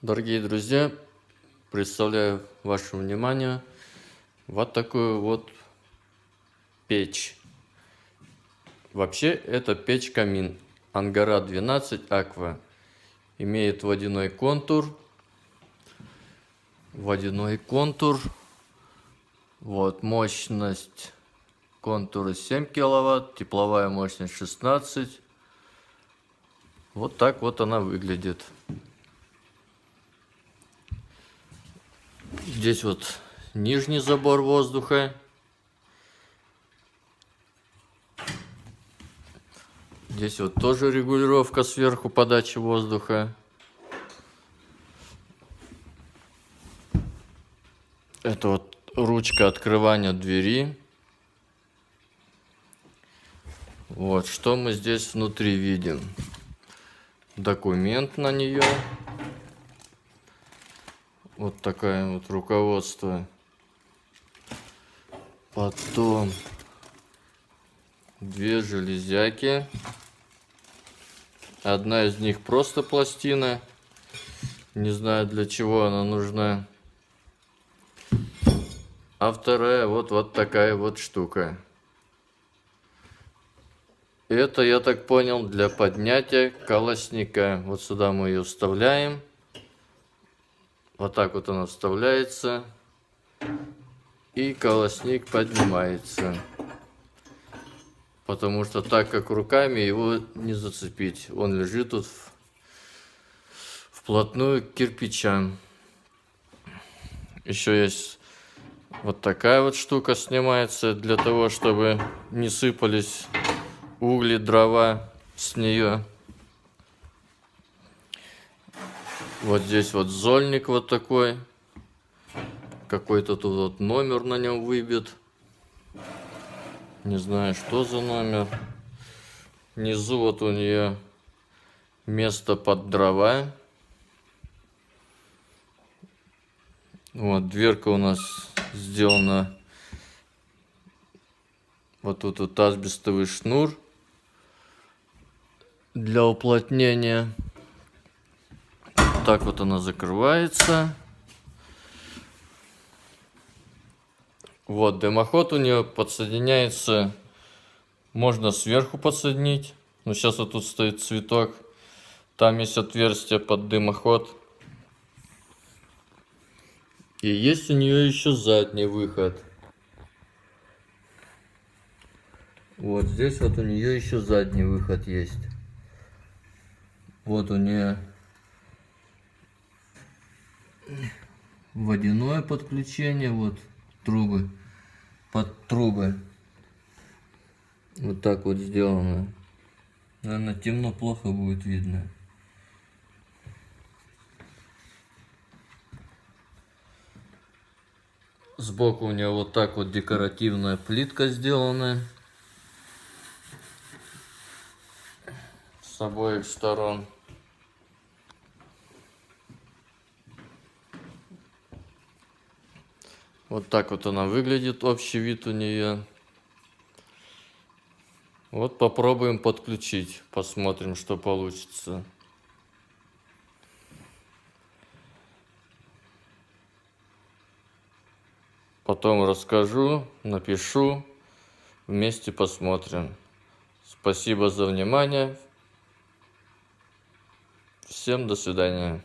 Дорогие друзья, представляю вашему вниманию вот такую вот печь. Вообще это печь-камин Ангара 12 Аква. Имеет водяной контур. Вот мощность контура 7 киловатт, тепловая мощность 16. Вот так вот она выглядит. Здесь вот нижний забор воздуха. Здесь вот тоже регулировка сверху подачи воздуха. Это вот ручка открывания двери. Вот что мы здесь внутри видим. Документ на нее. Вот такое вот руководство. Потом две железяки. Одна из них просто пластина. Не знаю, для чего она нужна. А вторая вот такая вот штука. Это, я так понял, для поднятия колосника. Вот сюда мы ее вставляем. Вот так вот она вставляется. И колосник поднимается. Потому что так как руками его не зацепить. Он лежит тут вплотную к кирпичам. Еще есть вот такая вот штука, снимается для того, чтобы не сыпались угли, дрова с нее. Вот здесь вот зольник вот такой. Какой-то тут вот номер на нем выбит. Не знаю, что за номер. Внизу вот у нее место под дрова. Вот дверка у нас сделана. Вот тут вот асбестовый шнур для уплотнения. Так вот она закрывается. Вот дымоход у нее подсоединяется. Можно сверху подсоединить. Но сейчас вот тут стоит цветок. Там есть отверстие под дымоход. И есть у нее еще задний выход. Вот здесь вот у нее еще задний выход есть. Вот у нее водяное подключение, вот трубы, под трубы. Вот так вот сделано. Наверное, темно, плохо будет видно. Сбоку у нее вот так вот декоративная плитка сделана. С обоих сторон. Вот так вот она выглядит, общий вид у нее. Вот попробуем подключить, посмотрим, что получится. Потом расскажу, напишу, вместе посмотрим. Спасибо за внимание. Всем до свидания.